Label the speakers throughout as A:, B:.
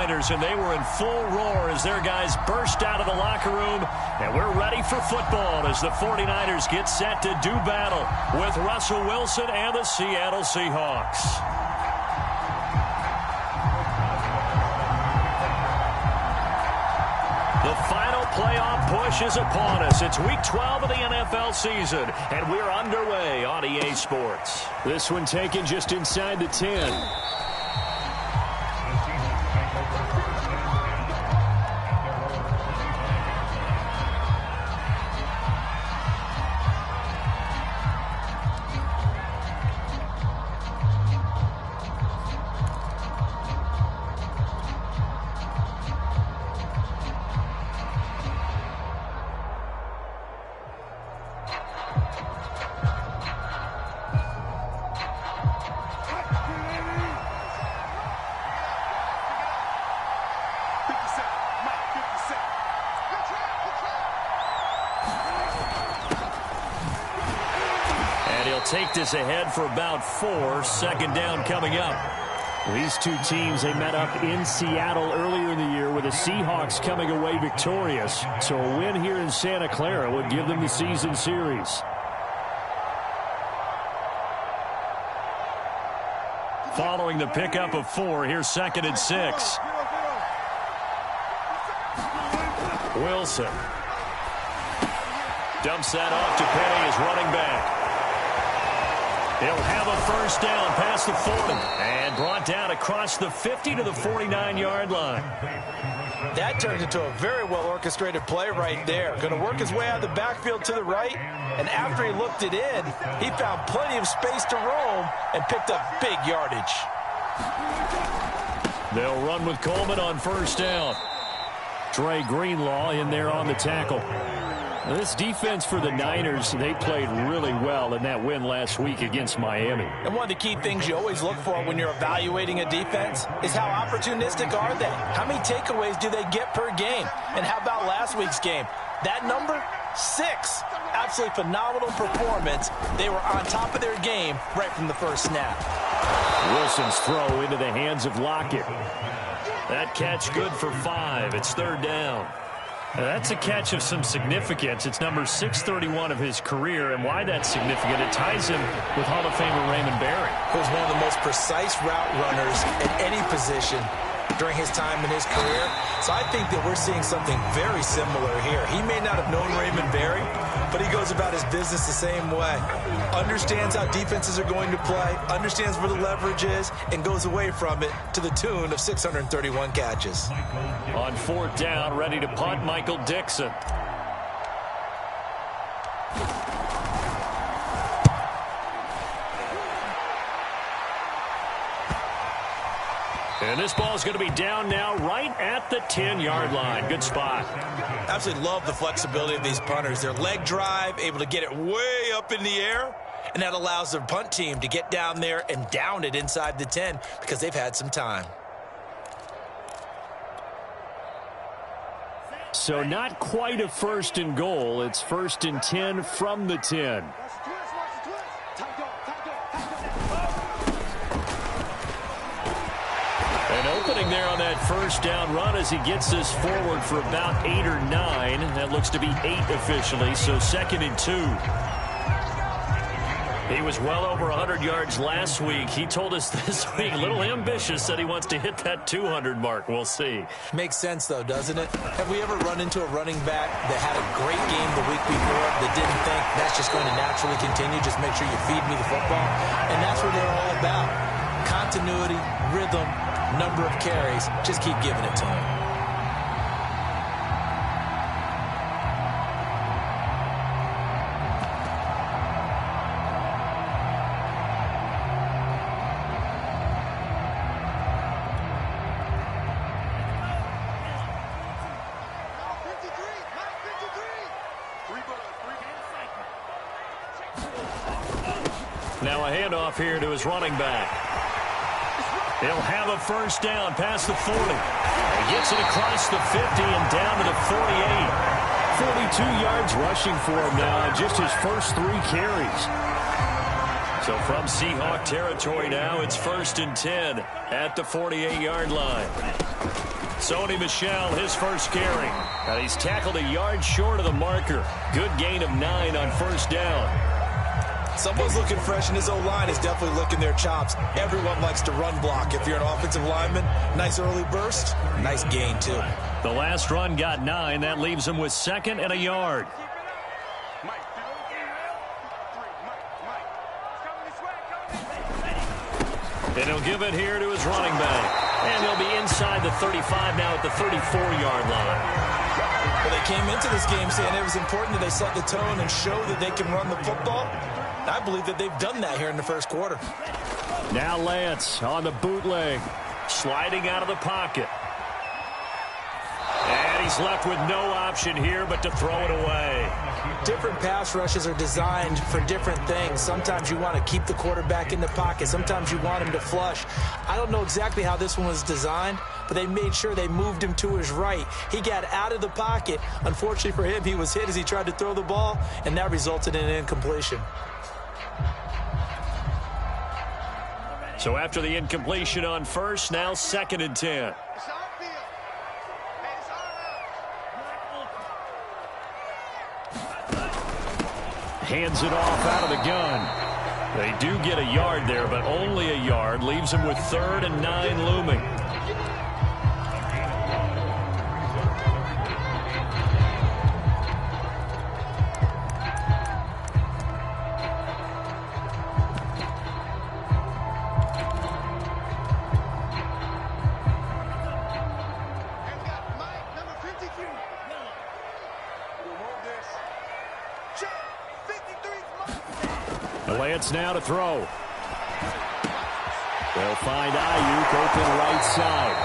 A: 49ers, and they were in full roar as their guys burst out of the locker room. And we're ready for football as the 49ers get set to do battle with Russell Wilson and the Seattle Seahawks. The final playoff push is upon us. It's Week 12 of the NFL season, and we're underway on EA Sports.
B: This one taken just inside the 10.
A: Take this ahead for about 4. Second down coming up.
B: These two teams, they met up in Seattle earlier in the year with the Seahawks coming away victorious. So a win here in Santa Clara would give them the season series.
A: Following the pickup of 4, here's 2nd and 6. Wilson dumps that off to Penny as running back. He'll have a first down past the 40 and brought down across the 50 to the 49-yard line.
C: That turned into a very well-orchestrated play right there. Going to work his way out of the backfield to the right, and after he looked it in, he found plenty of space to roam and picked up big yardage.
A: They'll run with Coleman on first down.
B: Dre Greenlaw in there on the tackle. This defense for the Niners, they played really well in that win last week against Miami.
C: And one of the key things you always look for when you're evaluating a defense is how opportunistic are they? How many takeaways do they get per game? And how about last week's game? That number? 6. Absolutely phenomenal performance. They were on top of their game right from the first snap.
B: Wilson's throw into the hands of Lockett.
A: That catch good for 5. It's 3rd down. That's a catch of some significance. It's number 631 of his career, and why that's significant, it ties him with Hall of Famer Raymond Berry,
C: who's one of the most precise route runners at any position during his time in his career. So I think that we're seeing something very similar here. He may not have known Raymond Berry, but he goes about his business the same way. Understands how defenses are going to play, understands where the leverage is, and goes away from it to the tune of 631 catches.
A: On 4th down, ready to punt, Michael Dixon. And this ball is going to be down now right at the 10-yard line. Good spot.
C: Absolutely love the flexibility of these punters. Their leg drive, able to get it way up in the air, and that allows their punt team to get down there and down it inside the 10 because they've had some time.
B: So not quite a 1st and goal. It's 1st and 10 from the 10.
A: An opening there on that first down run as he gets this forward for about 8 or 9. That looks to be 8 officially, so 2nd and 2. He was well over 100 yards last week. He told us this week, a little ambitious, said he wants to hit that 200 mark. We'll see.
C: Makes sense, though, doesn't it? Have we ever run into a running back that had a great game the week before that didn't think that's just going to naturally continue? Just make sure you feed me the football. And that's what they're all about. Continuity, rhythm, number of carries. Just keep giving it to him.
A: Now a handoff here to his running back. He'll have a first down past the 40. He gets it across the 50 and down to the 48.
B: 42 yards rushing for him now in just his first 3 carries.
A: So from Seahawk territory now, it's 1st and 10 at the 48-yard line. Sony Michel, his first carry. And he's tackled a yard short of the marker. Good gain of 9 on first down.
C: Someone's looking fresh, and his O-line is definitely licking their chops. Everyone likes to run block. If you're an offensive lineman, nice early burst, nice gain, too.
A: The last run got 9. That leaves him with 2nd and a yard. And he'll give it here to his running back. And he'll be inside the 35 now at the 34-yard line.
C: Well, they came into this game saying it was important that they set the tone and show that they can run the football. I believe that they've done that here in the first quarter.
B: Now Lance on the bootleg.
A: Sliding out of the pocket. And he's left with no option here but to throw it away.
C: Different pass rushes are designed for different things. Sometimes you want to keep the quarterback in the pocket. Sometimes you want him to flush. I don't know exactly how this one was designed, but they made sure they moved him to his right. He got out of the pocket. Unfortunately for him, he was hit as he tried to throw the ball, and that resulted in an incompletion.
A: So after the incompletion on first, now 2nd and 10.
B: Hands it off out of the gun.
A: They do get a yard there, but only a yard. Leaves him with 3rd and 9 looming.
B: Lance now to throw. They'll find Ayuk open right side.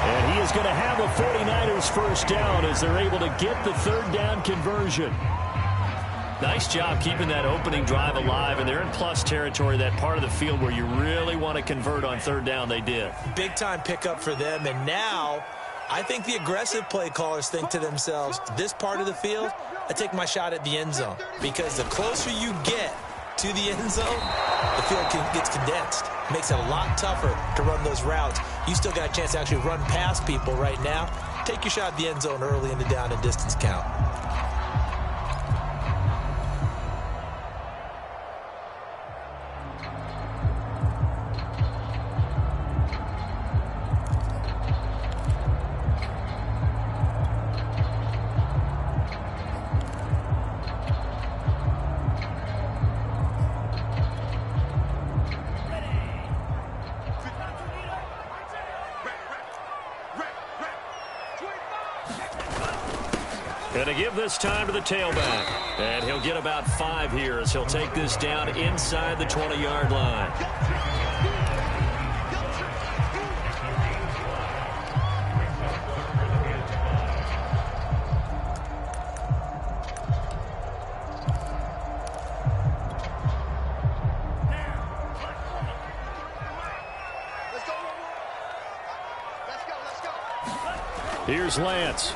B: And he is going to have the 49ers first down as they're able to get the 3rd down conversion.
A: Nice job keeping that opening drive alive, and they're in plus territory, that part of the field where you really want to convert on 3rd down. They did.
C: Big-time pickup for them, and now I think the aggressive play callers think to themselves, this part of the field, I take my shot at the end zone, because the closer you get to the end zone, the field gets condensed. Makes it a lot tougher to run those routes. You still got a chance to actually run past people right now. Take your shot at the end zone early in the down and distance count.
A: Going to give this time to the tailback. And he'll get about 5 here as he'll take this down inside the 20-yard line.
B: Here's Lance.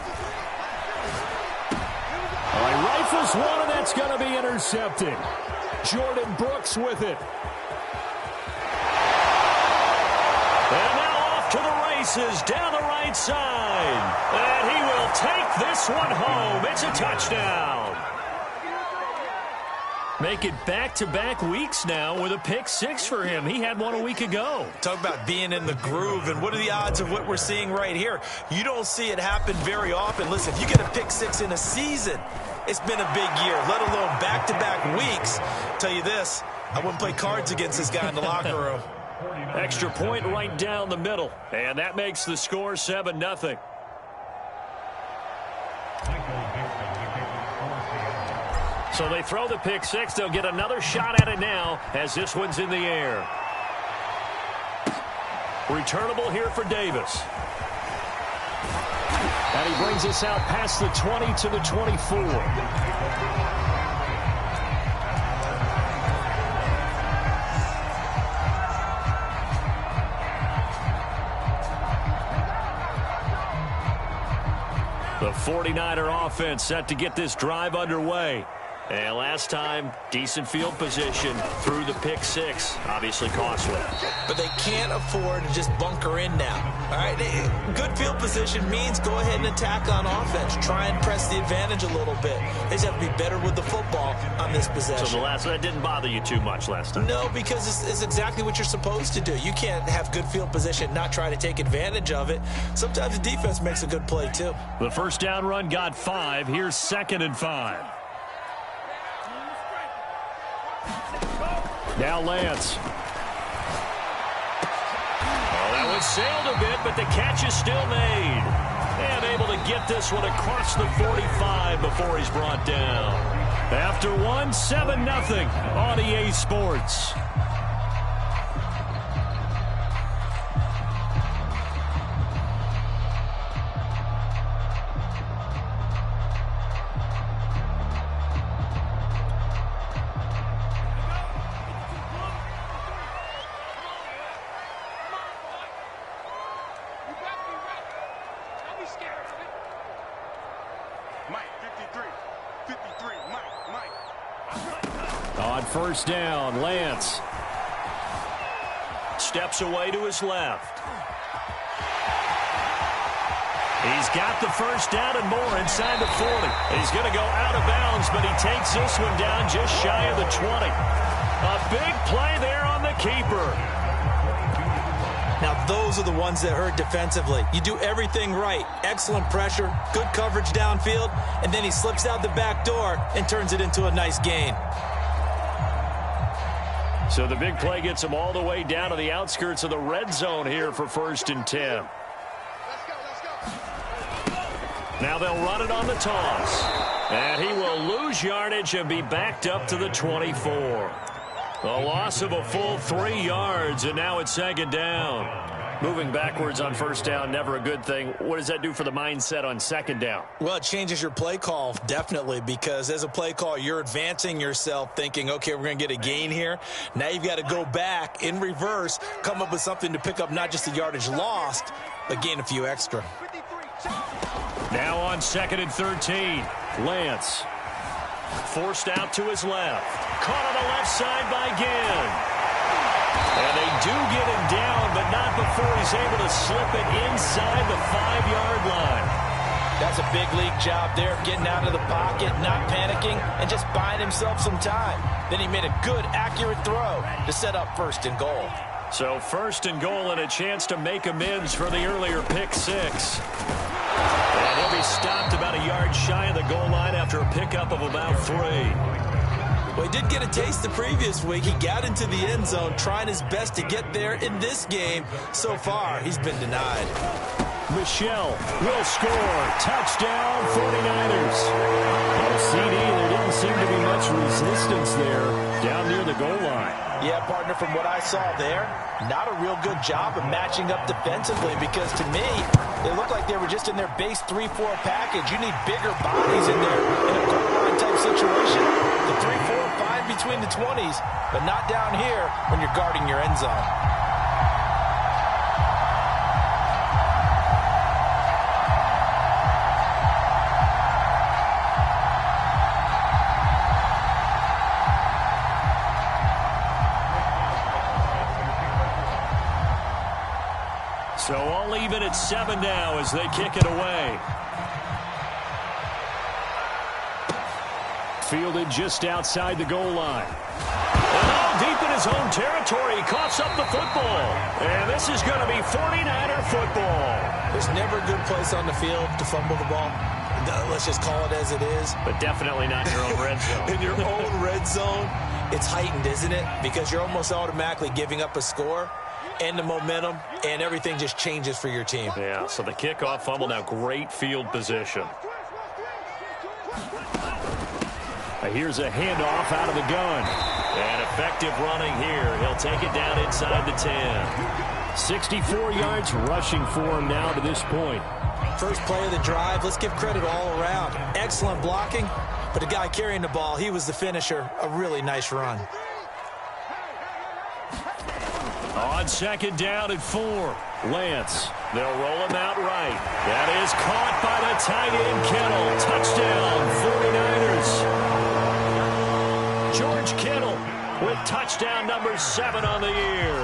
B: Rifles one, and that's going to be intercepted. Jordan Brooks with it.
A: And now off to the races down the right side. And he will take this one home. It's a touchdown. Make it back-to-back weeks now with a pick-6 for him. He had one a week ago.
C: Talk about being in the groove, and what are the odds of what we're seeing right here? You don't see it happen very often. Listen, if you get a pick-6 in a season, it's been a big year, let alone back-to-back weeks. Tell you this, I wouldn't play cards against this guy in the locker room.
A: Extra point right down the middle, and that makes the score 7-0. So they throw the pick-6. They'll get another shot at it now as this one's in the air. Returnable here for Davis.
B: And he brings us out past the 20 to the 24.
A: The 49er offense set to get this drive underway. And last time, decent field position through the pick-6. Obviously costly.
C: But they can't afford to just bunker in now. All right, good field position means go ahead and attack on offense. Try and press the advantage a little bit. They just have to be better with the football on this possession.
A: So that didn't bother you too much last time?
C: No, because it's exactly what you're supposed to do. You can't have good field position and not try to take advantage of it. Sometimes the defense makes a good play, too.
A: The first down run got 5. Here's 2nd and 5.
B: Now Lance.
A: That one sailed a bit, but the catch is still made. And able to get this one across the 45 before he's brought down. After one, 7-0 on EA Sports.
B: On first down, Lance.
A: Steps away to his left. He's got the first down and more inside the 40. He's going to go out of bounds, but he takes this one down just shy of the 20. A big play there on the keeper.
C: Now, those are the ones that hurt defensively. You do everything right. Excellent pressure, good coverage downfield, and then he slips out the back door and turns it into a nice gain.
A: So the big play gets him all the way down to the outskirts of the red zone here for 1st and 10. Now they'll run it on the toss. And he will lose yardage and be backed up to the 24. A loss of a full 3 yards, and now it's 2nd down. Moving backwards on first down, never a good thing. What does that do for the mindset on 2nd down?
C: Well, it changes your play call, definitely, because as a play call, you're advancing yourself thinking, okay, we're going to get a gain here. Now you've got to go back in reverse, come up with something to pick up not just the yardage lost, but gain a few extra.
A: Now on 2nd and 13,
B: Lance.
A: forced out to his left. Caught on the left side by Ginn. And they do get him down, but not before he's able to slip it inside the 5-yard line.
C: That's a big league job there, getting out of the pocket, not panicking, and just buying himself some time. Then he made a good, accurate throw to set up 1st and goal.
A: So 1st and goal and a chance to make amends for the earlier pick 6. And he'll be stopped about a yard shy of the goal line after a pickup of about 3.
C: Well, he did get a taste the previous week. He got into the end zone, trying his best to get there in this game. So far, he's been denied.
B: Michelle will score. Touchdown, 49ers. Well, CD, there didn't seem to be much resistance there down near the goal line.
C: Yeah, partner, from what I saw there, not a real good job of matching up defensively, because to me, they look like they were just in their base 3-4 package. You need bigger bodies in there in a goal line type situation. The 3-4, fine between the 20s, but not down here when you're guarding your end zone.
A: So all even at 7 now as they kick it away.
B: Fielded just outside the goal line.
A: Oh, deep in his own territory. He coughs up the football. And this is going to be 49er football.
C: There's never a good place on the field to fumble the ball. Let's just call it as it is.
A: But definitely not in your own red zone.
C: In your own red zone, it's heightened, isn't it? Because you're almost automatically giving up a score and the momentum, and everything just changes for your team.
A: Yeah, so the kickoff fumble, now great field position.
B: Here's a handoff out of the gun.
A: And effective running here. He'll take it down inside the 10.
B: 64 yards rushing for him now to this point.
C: First play of the drive, let's give credit all around. Excellent blocking, but the guy carrying the ball, he was the finisher. A really nice run.
A: On 2nd down at 4.
B: Lance.
A: They'll roll him out right. That is caught by the tight end, Kittle. Touchdown, 49ers. George Kittle with touchdown number 7 on the year.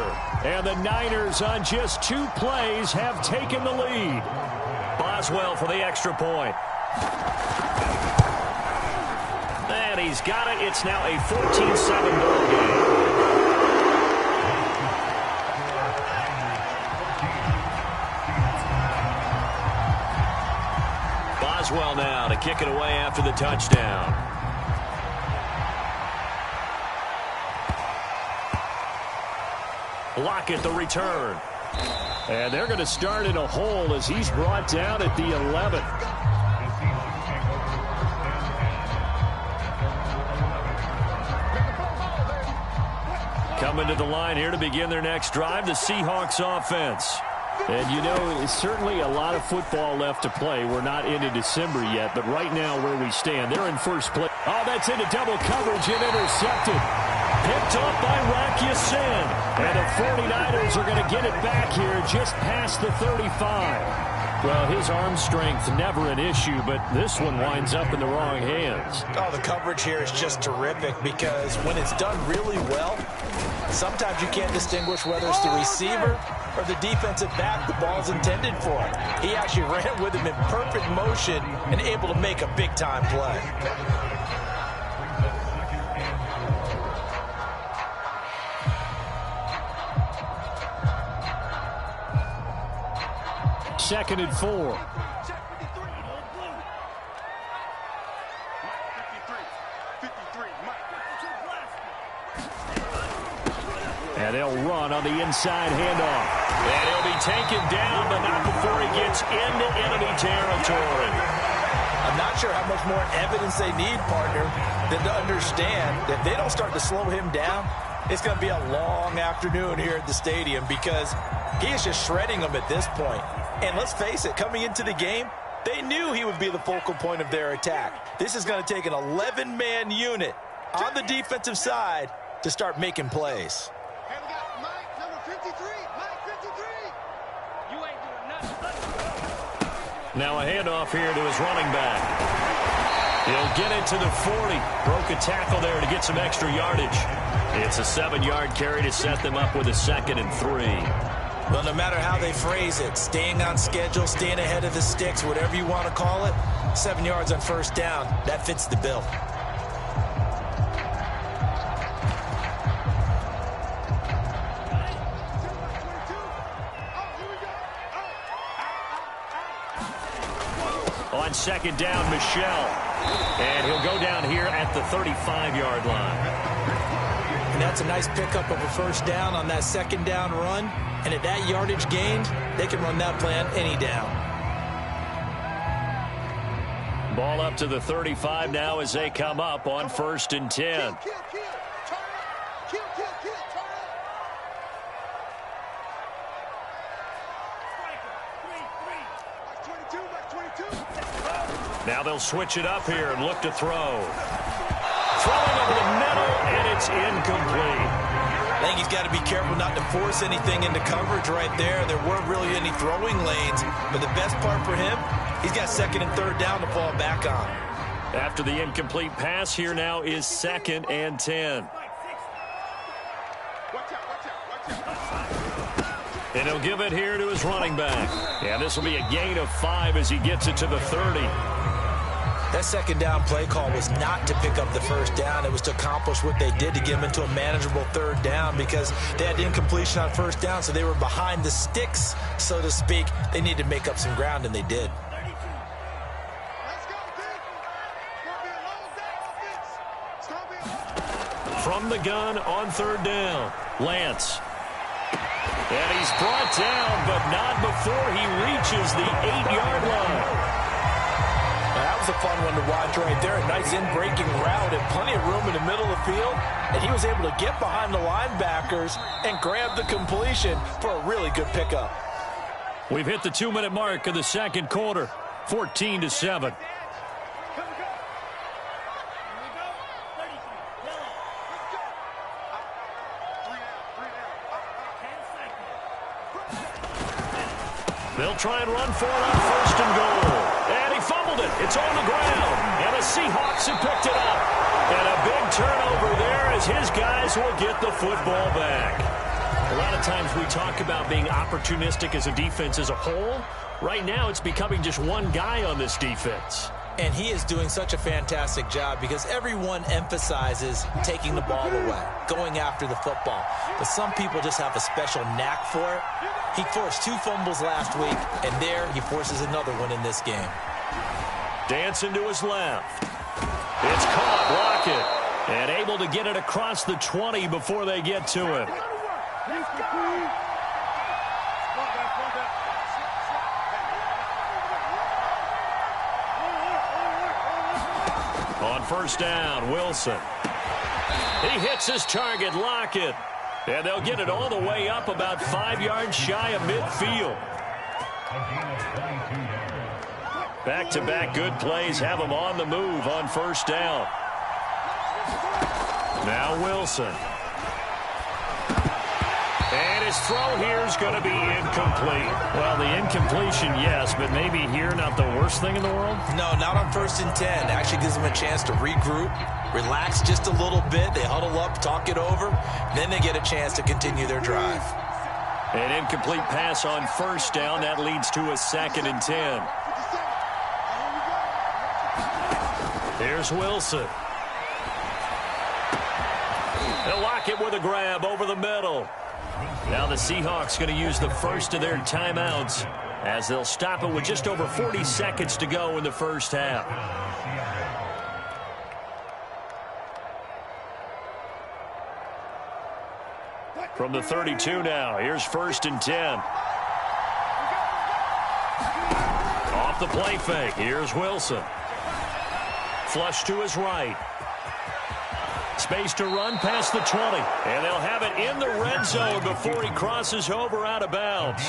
B: And the Niners on just 2 plays have taken the lead.
A: Boswell for the extra point. And he's got it. It's now a 14-7 ball game. Boswell now to kick it away after the touchdown. Lockett the return.
B: And they're going to start in a hole as he's brought down at the 11.
A: Coming to the line here to begin their next drive, the Seahawks offense.
B: And, you know, certainly a lot of football left to play. We're not into December yet, but right now where we stand, they're in first place. Oh, that's into double coverage and intercepted. Picked up by Rakiasin. And the 49ers are going to get it back here just past the 35. Well, his arm strength never an issue, but this one winds up in the wrong hands.
C: Oh, the coverage here is just terrific because when it's done really well, sometimes you can't distinguish whether it's the receiver or the defensive back the ball's intended for. He actually ran with him in perfect motion and able to make a big-time play.
B: Second and 4. And they'll run on the inside handoff.
A: And he'll be taken down, but not before he gets into enemy territory.
C: I'm not sure how much more evidence they need, partner, than to understand that if they don't start to slow him down, it's going to be a long afternoon here at the stadium because he is just shredding them at this point. And let's face it, coming into the game, they knew he would be the focal point of their attack. This is going to take an 11-man unit on the defensive side to start making plays.
D: Hey, we got Mike, number 53. Mike, 53. You ain't doing nothing.
A: Now a handoff here to his running back. He'll get it to the 40. Broke a tackle there to get some extra yardage. It's a 7-yard carry to set them up with a 2nd and 3.
C: Well, no matter how they phrase it, staying on schedule, staying ahead of the sticks, whatever you want to call it, 7 yards on first down, that fits the bill.
A: On second down, Michelle. And he'll go down here at the 35-yard line.
C: And that's a nice pickup of a first down on that second down run. And at that yardage gained, they can run that play on any down.
A: Ball up to the 35 now as they come up on 1st and 10.
D: Kill, kill, turn it. Kill, turn it. Striker, 3, 3. Like 22.
A: Now they'll switch it up here and look to throw. Throwing over the middle, and it's incomplete.
C: I think he's got to be careful not to force anything into coverage right there. There weren't really any throwing lanes, but the best part for him, he's got 2nd and 3rd down to fall back on.
A: After the incomplete pass, here now is 2nd and 10. And he'll give it here to his running back. And this will be a gain of 5 as he gets it to the 30.
C: That second down play call was not to pick up the first down. It was to accomplish what they did to get them into a manageable 3rd down because they had incompletion on first down, so they were behind the sticks, so to speak. They needed to make up some ground, and they did.
A: From the gun on 3rd down, Lance. And he's brought down, but not before he reaches the 8-yard line.
C: That was a fun one to watch right there. A nice in-breaking route and plenty of room in the middle of the field. And he was able to get behind the linebackers and grab the completion for a really good pickup.
A: We've hit the 2-minute mark of the second quarter, 14-7. They'll try and run for it on 1st and goal. And he fumbled it. It's on the ground. And the Seahawks have picked it up. And a big turnover there as his guys will get the football back. A lot of times we talk about being opportunistic as a defense as a whole. Right now, it's becoming just one guy on this defense.
C: And he is doing such a fantastic job because everyone emphasizes taking the ball away, going after the football. But some people just have a special knack for it. He forced 2 fumbles last week, and there he forces another one in this game.
A: Dancing to his left. It's caught, block it, and able to get it across the 20 before they get to him. On first down, Wilson. He hits his target, Lockett. And they'll get it all the way up about 5 yards shy of midfield. Back-to-back good plays have him on the move on first down. Now Wilson. And his throw here is going to be incomplete. Well, the incompletion, yes, but maybe here not the worst thing in the world?
C: No, not on 1st and 10. Actually gives them a chance to regroup, relax just a little bit. They huddle up, talk it over. Then they get a chance to continue their drive.
A: An incomplete pass on first down. That leads to a 2nd and 10. Here's Wilson. They'll lock it with a grab over the middle. Now the Seahawks going to use the first of their timeouts as they'll stop it with just over 40 seconds to go in the first half. From the 32 now, here's 1st and 10. Off the play fake, here's Wilson. Flush to his right. Space to run past the 20. And they'll have it in the red zone before he crosses over out of bounds.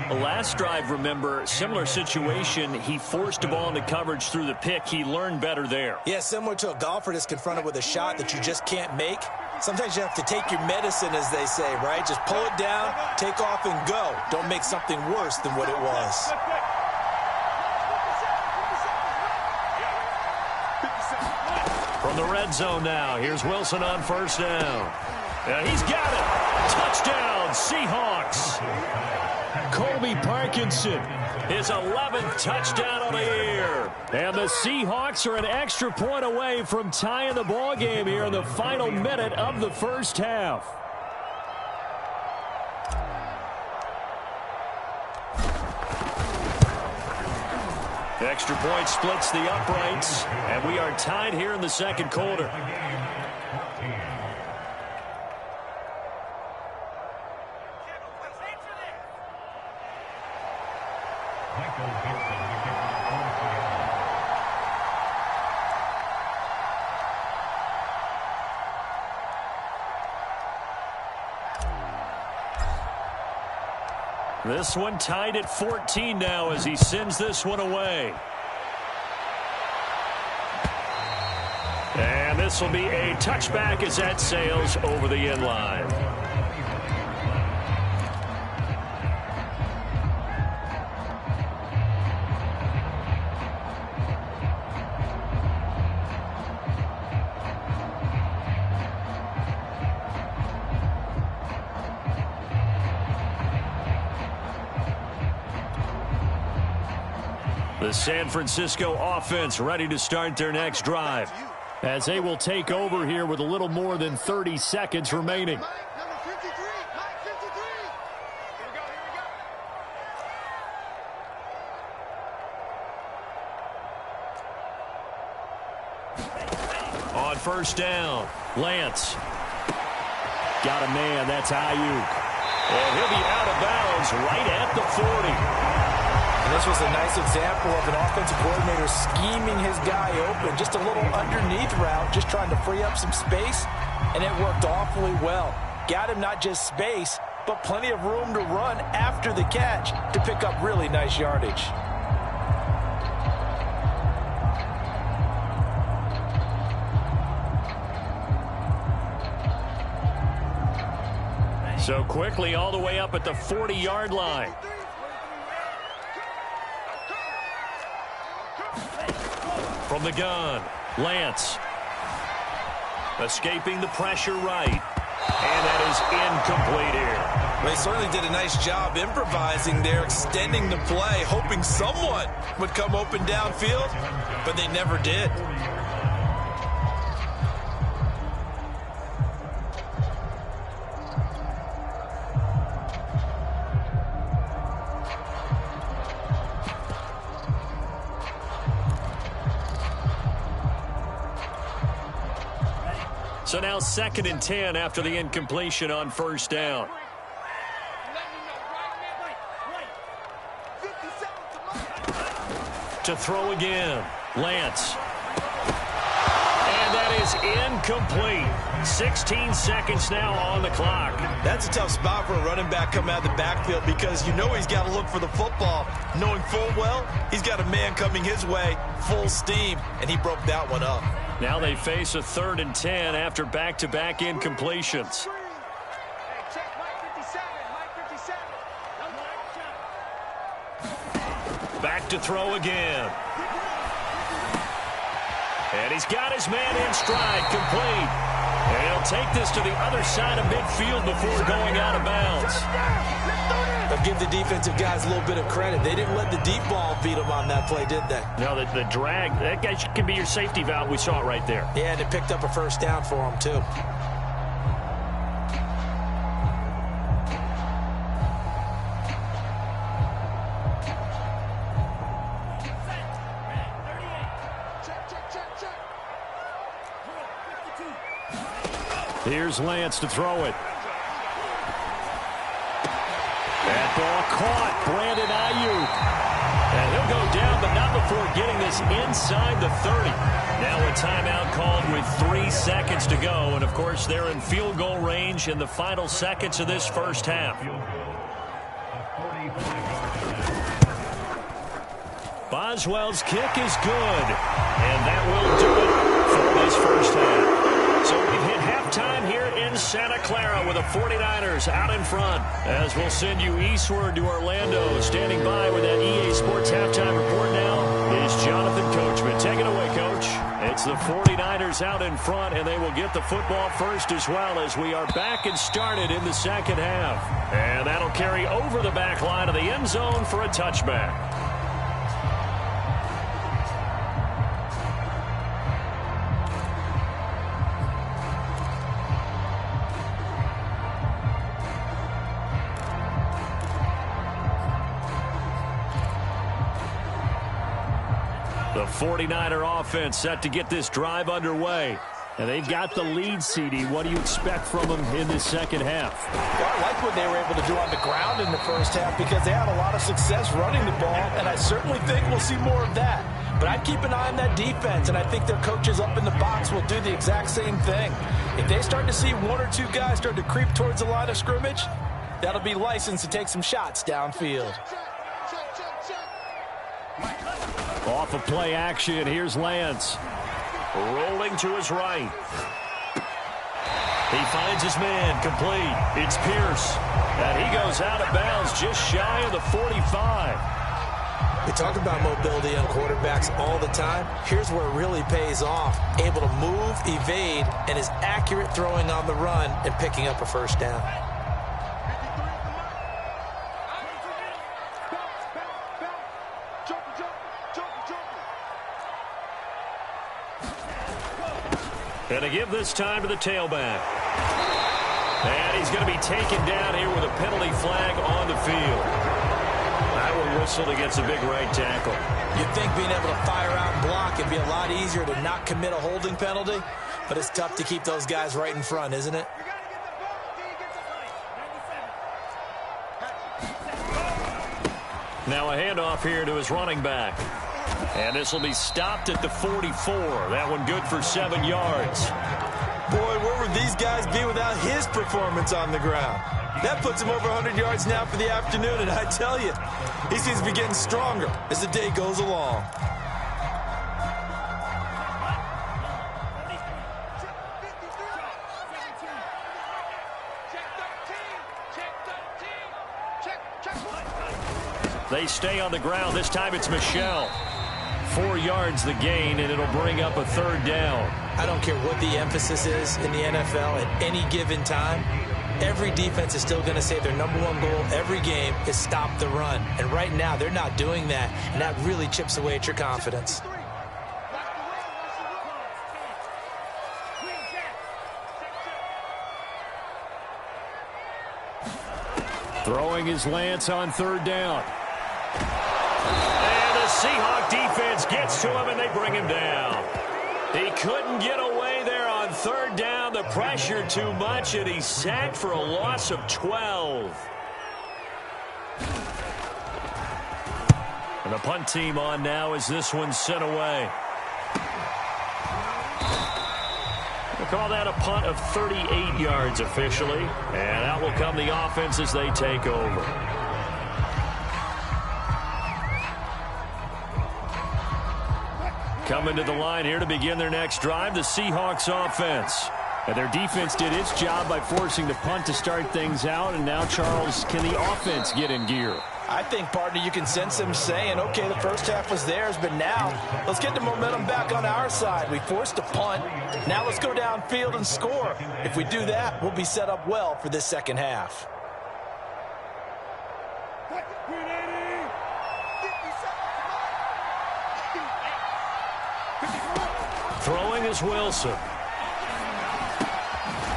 A: The last drive, remember, similar situation. He forced the ball into coverage through the pick. He learned better there.
C: Yeah, similar to a golfer that's confronted with a shot that you just can't make. Sometimes you have to take your medicine, as they say, right? Just pull it down, take off, and go. Don't make something worse than what it was.
A: From the red zone now, here's Wilson on first down. And he's got it. Touchdown, Seahawks.
B: Colby Parkinson,
A: His 11th touchdown of the year.
B: and the Seahawks are an extra point away from tying the ball game here in the final minute of the first half.
A: Extra point splits the uprights, and we are tied here in the second quarter. This one tied at 14 now as he sends this one away. And this will be a touchback as that sails over the end line. The San Francisco offense ready to start their next drive,
B: as they will take over here with a little more than 30 seconds remaining.
D: Mike, number 53. Mike, 53. Here we go.
A: on first down. Lance.
B: Got a man, that's Ayuk.
A: And he'll be out of bounds right at the 40.
C: And this was a nice example of an offensive coordinator scheming his guy open. Just a little underneath route, just trying to free up some space, and it worked awfully well. Got him not just space, but plenty of room to run after the catch to pick up really nice yardage.
A: So quickly all the way up at the 40-yard line. From the gun, Lance. Escaping the pressure right. And that is incomplete here.
C: They certainly did a nice job improvising there, extending the play, hoping someone would come open downfield, but they never did.
A: So now 2nd and 10 after the incompletion on first down. To throw again, Lance. And that is incomplete. 16 seconds now on the clock.
C: That's a tough spot for a running back coming out of the backfield because you know he's got to look for the football, knowing full well he's got a man coming his way, full steam, and he broke that one up.
A: Now they face a 3rd and 10 after back-to-back incompletions. Back to throw again. And he's got his man in stride, complete. And he'll take this to the other side of midfield before going out of bounds.
C: But give the defensive guys a little bit of credit. They didn't let the deep ball beat them on that play, did they?
A: No, the drag, that guy can be your safety valve. We saw it right there.
C: Yeah, and it picked up a first down for them, too.
A: Here's Lance to throw it. That ball caught. Brandon Ayuk. And he'll go down, but not before getting this inside the 30. Now a timeout called with 3 seconds to go. And, of course, they're in field goal range in the final seconds of this first half. Boswell's kick is good. And that will do it for this first half. So we've hit halftime here in Santa Clara with the 49ers out in front. As we'll send you eastward to Orlando. Standing by with that EA Sports halftime report now is Jonathan Coachman. Take it away, Coach. It's the 49ers out in front, and they will get the football first as well as we are back and started in the second half. And that'll carry over the back line of the end zone for a touchback. The 49er offense set to get this drive underway. And they've got the lead, CD. What do you expect from them in this second half?
C: Well, I like what they were able to do on the ground in the first half because they had a lot of success running the ball, and I certainly think we'll see more of that. But I'd keep an eye on that defense, and I think their coaches up in the box will do the exact same thing. If they start to see 1 or 2 guys start to creep towards the line of scrimmage, that'll be licensed to take some shots downfield.
A: Off of play action, here's Lance. Rolling to his right. He finds his man, complete. It's Pierce. And he goes out of bounds just shy of the 45.
C: We talk about mobility on quarterbacks all the time. Here's where it really pays off. Able to move, evade, and is accurate throwing on the run and picking up a first down.
A: And to give this time to the tailback. And he's going to be taken down here with a penalty flag on the field. That will whistle against a big right tackle.
C: You'd think being able to fire out and block would be a lot easier to not commit a holding penalty, but it's tough to keep those guys right in front, isn't it?
A: Now a handoff here to his running back. And this will be stopped at the 44. That one good for 7 yards.
C: Boy, where would these guys be without his performance on the ground? That puts him over 100 yards now for the afternoon, and I tell you, he seems to be getting stronger as the day goes along.
A: They stay on the ground. This time it's Michel.
B: 4 yards the gain, and it'll bring up a third down.
C: I don't care what the emphasis is in the NFL at any given time. Every defense is still going to say their number one goal every game is stop the run. And right now, they're not doing that, and that really chips away at your confidence.
B: Throwing his Lance on third down.
A: And the Seahawk defense gets to him, and they bring him down. He couldn't get away there on third down. The pressure too much, and he's sacked for a loss of 12. And the punt team on now as this one's sent away. We'll call that a punt of 38 yards officially. And out will come the offense as they take over. Coming to the line here to begin their next drive, the Seahawks offense. And their defense did its job by forcing the punt to start things out. And now, Charles, can the offense get in gear?
C: I think, partner, you can sense them saying, okay, the first half was theirs, but now let's get the momentum back on our side. We forced a punt. Now let's go downfield and score. If we do that, we'll be set up well for this second half.
A: Throwing is Wilson.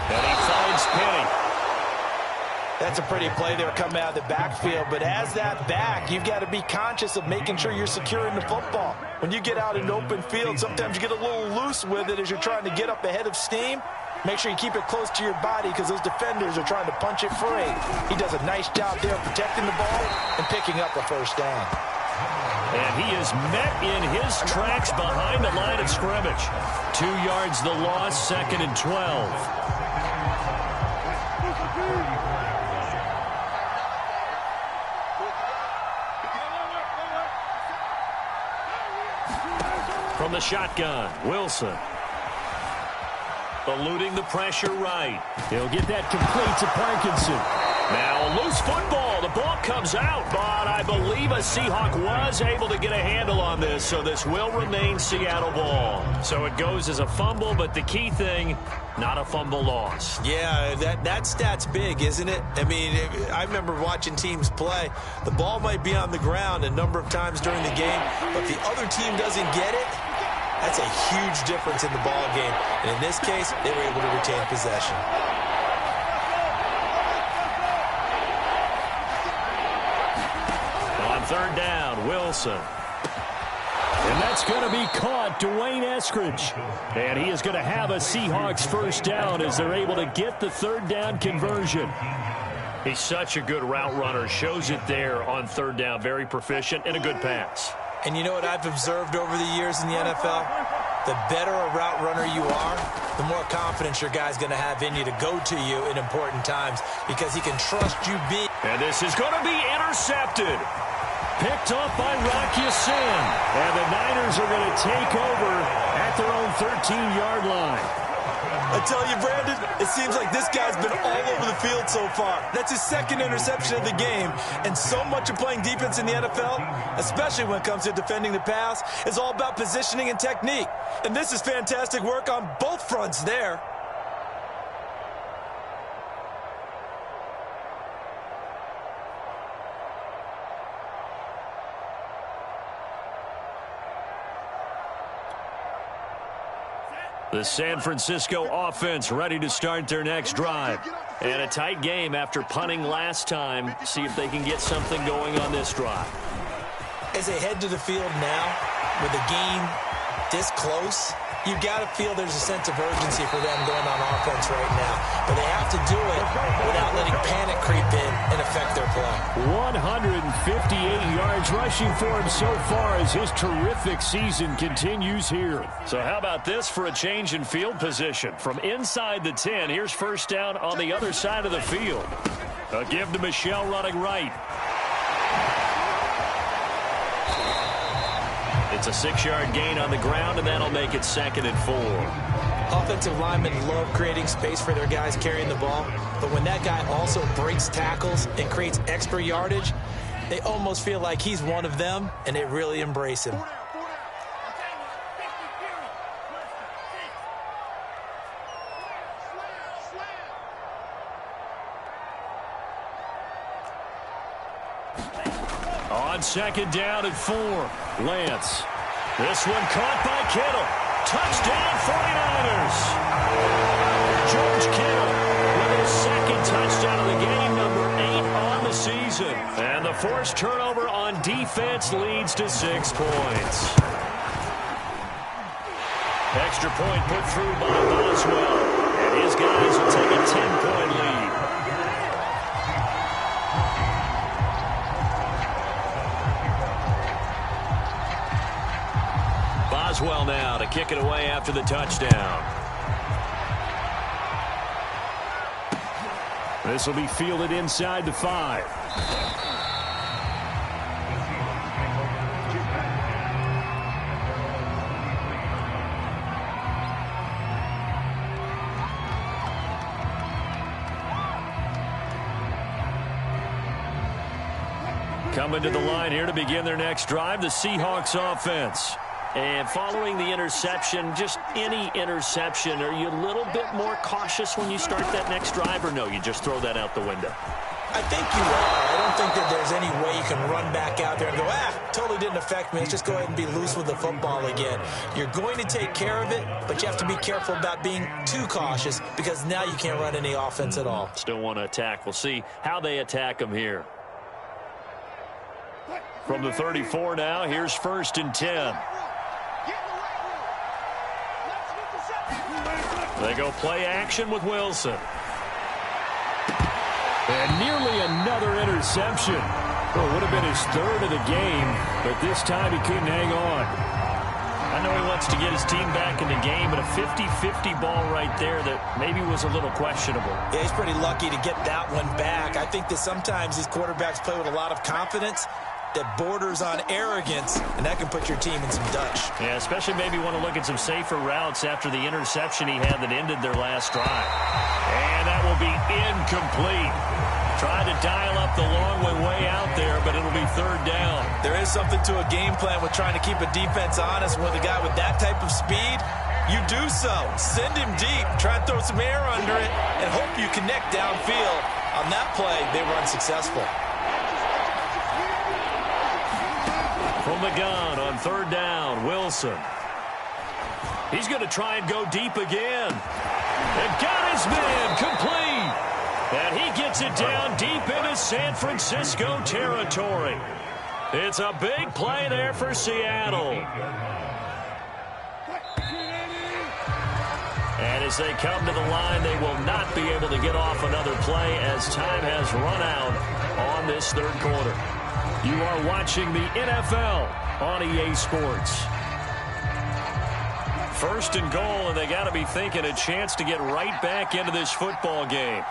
A: And he finds Penny.
C: That's a pretty play there coming out of the backfield, but as that back, you've got to be conscious of making sure you're securing the football. When you get out in open field, sometimes you get a little loose with it as you're trying to get up ahead of steam. Make sure you keep it close to your body because those defenders are trying to punch it free. He does a nice job there protecting the ball and picking up a first down.
A: And he is met in his tracks behind the line of scrimmage. 2 yards the loss, 2nd and 12. From the shotgun, Wilson. Eluding the pressure right.
B: He'll get that complete to Parkinson.
A: Now a loose football. The ball comes out, but I believe a Seahawk was able to get a handle on this, so this will remain Seattle ball. So it goes as a fumble, but the key thing, not a fumble loss.
C: Yeah, that stat's big, isn't it? I mean, I remember watching teams play. The ball might be on the ground a number of times during the game, but if the other team doesn't get it, that's a huge difference in the ball game. And in this case, they were able to retain possession.
A: On third down, Wilson.
B: And that's going to be caught, Dwayne Eskridge. And he is going to have a Seahawks first down as they're able to get the third down conversion.
A: He's such a good route runner. Shows it there on third down. Very proficient and a good pass.
C: And you know what I've observed over the years in the NFL? The better a route runner you are, the more confidence your guy's going to have in you to go to you in important times because he can trust you being.
A: And this is going to be intercepted. Picked up by Rocky Sin.
B: And the Niners are going to take over at their own 13-yard line.
C: I tell you, Brandon, it seems like this guy's been all over the field so far. That's his second interception of the game. And so much of playing defense in the NFL, especially when it comes to defending the pass, is all about positioning and technique. And this is fantastic work on both fronts there.
A: The San Francisco offense ready to start their next drive. And a tight game after punting last time. See if they can get something going on this drive.
C: As they head to the field now, with the game this close, you've got to feel there's a sense of urgency for them going on offense right now. But they have to do it without letting panic creep in and affect their play.
B: 158 yards rushing for him so far as his terrific season continues here.
A: So how about this for a change in field position? From inside the 10, here's first down on the other side of the field. A give to Michel running right. It's a 6-yard gain on the ground, and that'll make it 2nd and 4.
C: Offensive linemen love creating space for their guys carrying the ball, but when that guy also breaks tackles and creates extra yardage, they almost feel like he's one of them, and they really embrace him.
B: on second down at 4. Lance. This one caught by Kittle. Touchdown 49ers. George Kittle with his second touchdown of the game, number 8 on the season. And the forced turnover on defense leads to 6 points. Extra point put through by Boswell. And his guys will take a 10-point lead. Boswell now to kick it away after the touchdown. This will be fielded inside the 5. Coming to the line here to begin their next drive, the Seahawks offense. And following the interception, just any interception, are you a little bit more cautious when you start that next drive, or no, you just throw that out the window?
C: I think you are. I don't think that there's any way you can run back out there and go, totally didn't affect me. Let's just go ahead and be loose with the football again. You're going to take care of it, but you have to be careful about being too cautious because now you can't run any offense at all.
B: Still want to attack. We'll see how they attack them here. From the 34 now, here's 1st and 10. They go play action with Wilson. And nearly another interception. Well, it would have been his 3rd of the game, but this time he couldn't hang on.
A: I know he wants to get his team back in the game, but a 50-50 ball right there that maybe was a little questionable.
C: Yeah, he's pretty lucky to get that one back. I think that sometimes these quarterbacks play with a lot of confidence that borders on arrogance, and that can put your team in some Dutch.
A: Yeah, especially maybe want to look at some safer routes after the interception he had that ended their last drive.
B: And that will be incomplete. Tried to dial up the long way out there, but it'll be 3rd down.
C: There is something to a game plan with trying to keep a defense honest. With a guy with that type of speed, you do so. Send him deep. Try and throw some air under it and hope you connect downfield. On that play, they were unsuccessful.
B: From the gun on 3rd down, Wilson. He's going to try and go deep again. And got his man complete. And he gets it down deep into San Francisco territory. It's a big play there for Seattle. And as they come to the line, they will not be able to get off another play as time has run out on this 3rd quarter. You are watching the NFL on EA Sports. 1st and goal, and they got to be thinking a chance to get right back into this football game.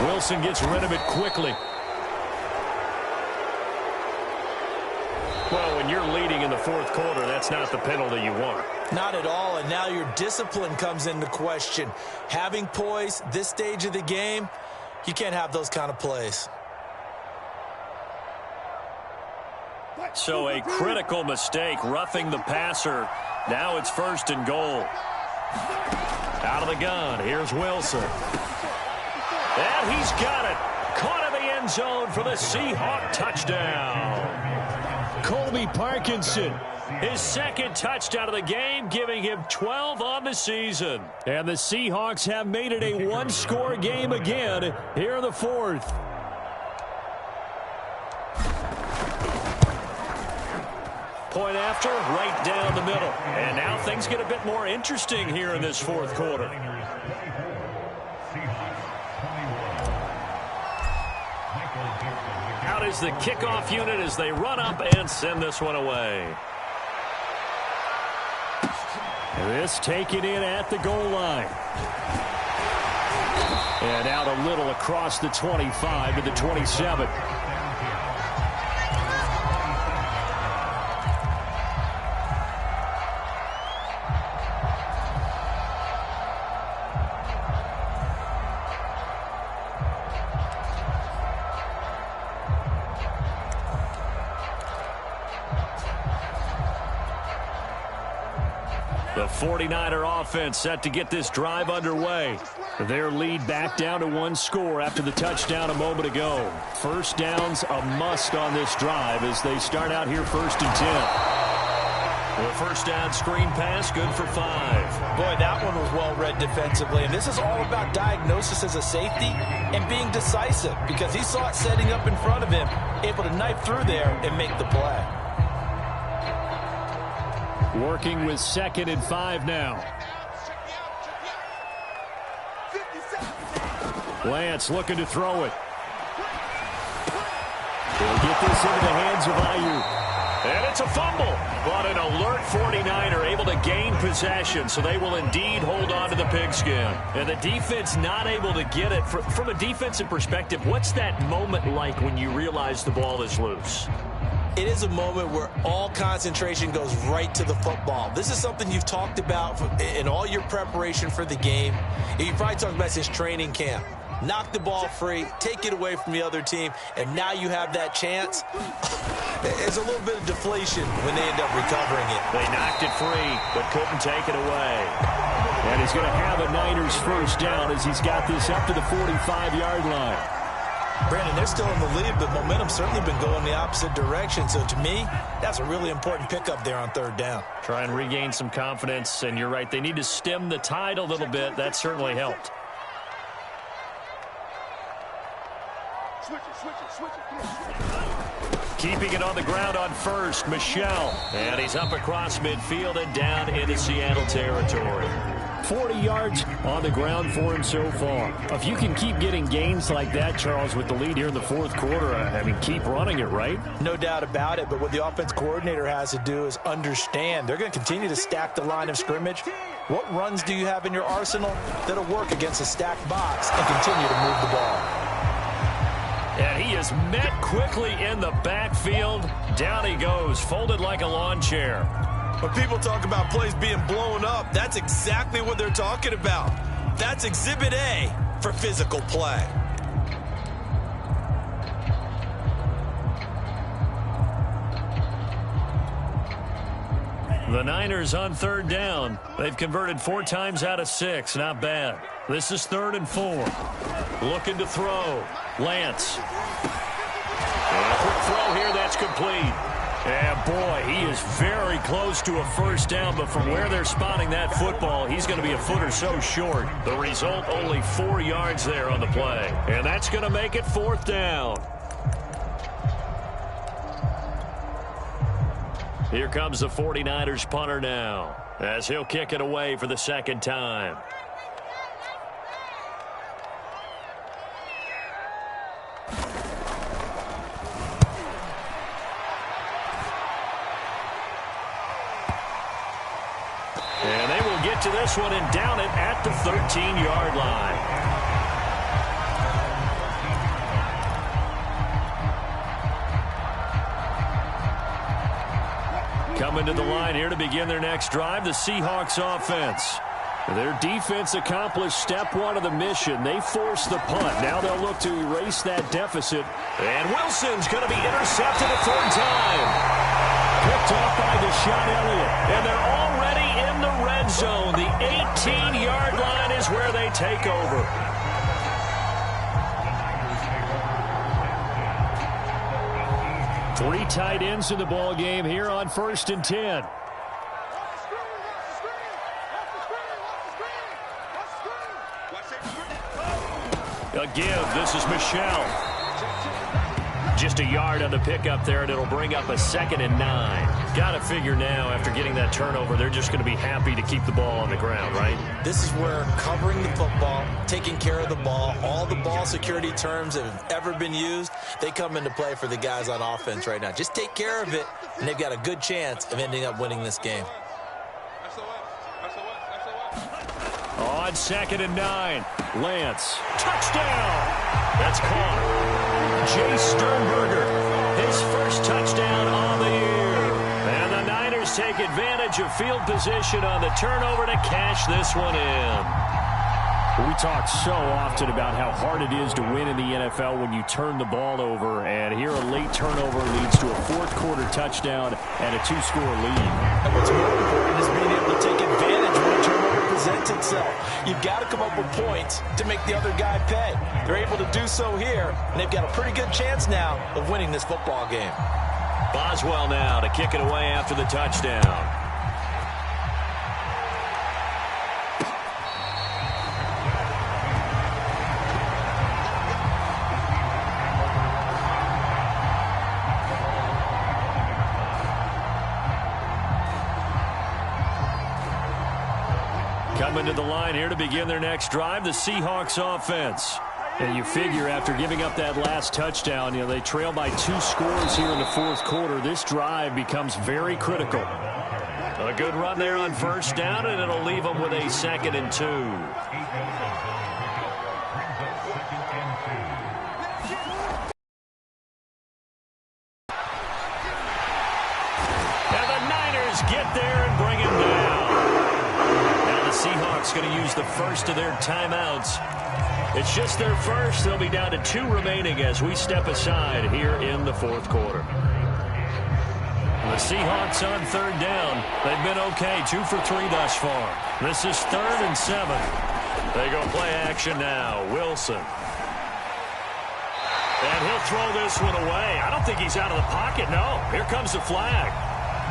B: Wilson gets rid of it quickly. Well, when you're leading in the 4th quarter, that's not the penalty you want.
C: Not at all, and now your discipline comes into question. Having poise this stage of the game, you can't have those kind of plays.
B: So a critical mistake, roughing the passer. Now it's 1st and goal. Out of the gun, here's Wilson. And he's got it. Caught in the end zone for the Seahawk touchdown. Colby Parkinson, his 2nd touchdown of the game, giving him 12 on the season. And the Seahawks have made it a 1-score game again here in the 4th. Point after, right down the middle. And now things get a bit more interesting here in this 4th quarter. Out is the kickoff unit as they run up and send this one away. This taken in at the goal line. And out a little across the 25 to the 27. The 49er offense set to get this drive underway. Their lead back down to one score after the touchdown a moment ago. First down's a must on this drive as they start out here 1st and 10.
A: The first down screen pass, good for 5.
C: Boy, that one was well read defensively. And this is all about diagnosis as a safety and being decisive because he saw it setting up in front of him, able to knife through there and make the play.
B: Working with 2nd and 5 now. Lance looking to throw it. He'll get this into the hands of Ayuk.
A: And it's a fumble. But an alert 49er able to gain possession, so they will indeed hold on to the pigskin. And the defense not able to get it. From a defensive perspective, what's that moment like when you realize the ball is loose?
C: It is a moment where all concentration goes right to the football. This is something you've talked about in all your preparation for the game. You probably talked about since training camp. Knock the ball free, take it away from the other team, and now you have that chance. There's a little bit of deflation when they end up recovering it.
A: They knocked it free, but couldn't take it away.
B: And he's going to have a Niners first down as he's got this up to the 45-yard line.
C: Brandon, they're still in the lead, but momentum's certainly been going the opposite direction. So to me, that's a really important pickup there on 3rd down.
A: Try and regain some confidence, and you're right. They need to stem the tide a little bit. That certainly helped. Keeping it on the ground on 1st, Michelle. And he's up across midfield and down into Seattle territory.
B: 40 yards on the ground for him so far. If you can keep getting gains like that, Charles, with the lead here in the 4th quarter, I mean, keep running it, right?
C: No doubt about it, but what the offense coordinator has to do is understand. They're going to continue to stack the line of scrimmage. What runs do you have in your arsenal that'll work against a stacked box and continue to move the ball?
A: And he is met quickly in the backfield. Down he goes, folded like a lawn chair.
C: When people talk about plays being blown up, that's exactly what they're talking about. That's Exhibit A for physical play.
A: The Niners on 3rd down. They've converted 4 times out of 6. Not bad. This is 3rd and 4. Looking to throw. Lance. And a quick throw here. That's complete. And, boy, he is very close to a first down, but from where they're spotting that football, he's going to be a foot or so short. The result, only 4 yards there on the play. And that's going to make it 4th down. Here comes the 49ers punter now, as he'll kick it away for the 2nd time. And they will get to this one and down it at the 13-yard line. Coming to the line here to begin their next drive, the Seahawks offense. Their defense accomplished step 1 of the mission. They forced the punt. Now they'll look to erase that deficit. And Wilson's going to be intercepted a 3rd time. Picked off by Deshaun Elliott. And they're already in the red zone. The 18-yard line is where they take over.
B: Three tight ends in the ball game here on 1st and 10.
A: A give. This is Michelle. Just a yard on the pickup there, and it'll bring up a 2nd and 9. Got to figure now, after getting that turnover, they're just going to be happy to keep the ball on the ground, right?
C: This is where covering the football, taking care of the ball, all the ball security terms that have ever been used, they come into play for the guys on offense right now. Just take care of it, and they've got a good chance of ending up winning this game.
B: On 2nd and 9, Lance. Touchdown!
A: That's caught. Jay Sternberger, his first touchdown on the year. And the Niners take advantage of field position on the turnover to cash this one in.
B: We talk so often about how hard it is to win in the NFL when you turn the ball over, and here a late turnover leads to a 4th quarter touchdown and a 2-score lead.
C: And what's more important is being able to take advantage defense itself. You've got to come up with points to make the other guy pay. They're able to do so here, and they've got a pretty good chance now of winning this football game.
B: Boswell now to kick it away after the touchdown. Coming to the line here to begin their next drive, the Seahawks offense. And you figure after giving up that last touchdown, they trail by 2 scores here in the fourth quarter. This drive becomes very critical.
A: A good run there on first down, and it'll leave them with a 2nd and 2. And the Niners get there and bring him down. Now the Seahawks going to use the first of their timeouts. It's just their first. They'll be down to 2 remaining as we step aside here in the fourth quarter. The Seahawks on third down. They've been okay, 2 for 3 thus far. This is 3rd and 7. They go play action now. Wilson. And he'll throw this one away. I don't think he's out of the pocket, no. Here comes the flag.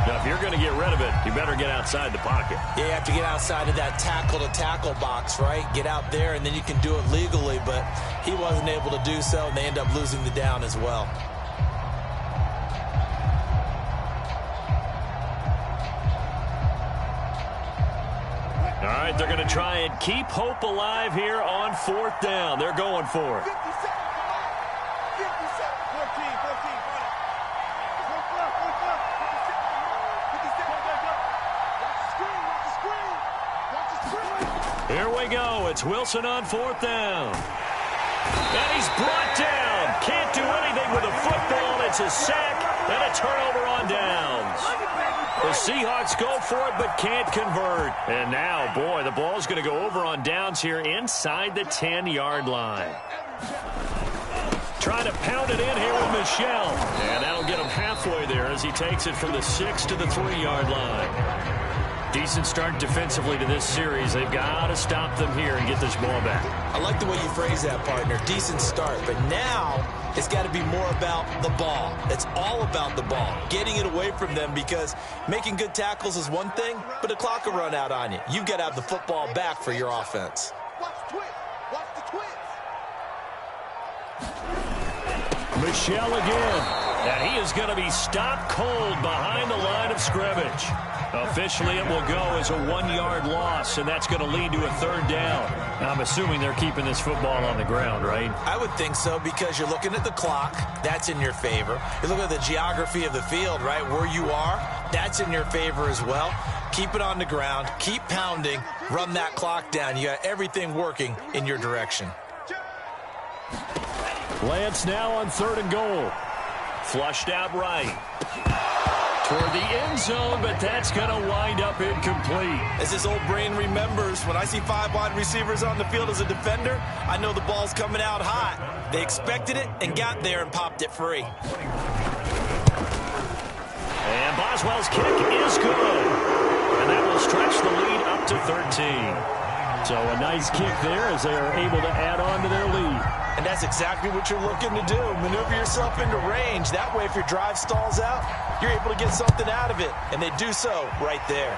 A: Now, if you're going to get rid of it, you better get outside the pocket.
C: Yeah, you have to get outside of that tackle-to-tackle box, right? Get out there, and then you can do it legally, but he wasn't able to do so, and they end up losing the down as well.
A: All right, they're going to try and keep hope alive here on 4th down. They're going for it. Here we go. It's Wilson on 4th down. And he's brought down. Can't do anything with a football. It's a sack and a turnover on downs. The Seahawks go for it but can't convert. And now, boy, the ball's going to go over on downs here inside the 10-yard line. Trying to pound it in here with Michel. And that'll get him halfway there as he takes it from the 6 to the 3-yard line. Decent start defensively to this series. They've got to stop them here and get this ball back.
C: I like the way you phrase that, partner. Decent start. But now it's got to be more about the ball. It's all about the ball. Getting it away from them, because making good tackles is one thing, but the clock will run out on you. You've got to have the football back for your offense.
D: Watch the twist. Watch the twist.
A: Michel again. And he is going to be stopped cold behind the line of scrimmage. Officially, it will go as a 1-yard loss, and that's going to lead to a 3rd down. I'm assuming they're keeping this football on the ground, right?
C: I would think so, because you're looking at the clock. That's in your favor. You're looking at the geography of the field, right? Where you are, that's in your favor as well. Keep it on the ground. Keep pounding. Run that clock down. You got everything working in your direction.
B: Lance now on 3rd and goal.
A: Flushed out right. Toward the end zone, but that's going to wind up incomplete.
C: As his old brain remembers, when I see 5 wide receivers on the field as a defender, I know the ball's coming out hot. They expected it and got there and popped it free.
A: And Boswell's kick is good. And that will stretch the lead up to 13.
B: So a nice kick there as they are able to add on to their lead.
C: And that's exactly what you're looking to do. Maneuver yourself into range. That way, if your drive stalls out, you're able to get something out of it. And they do so right there.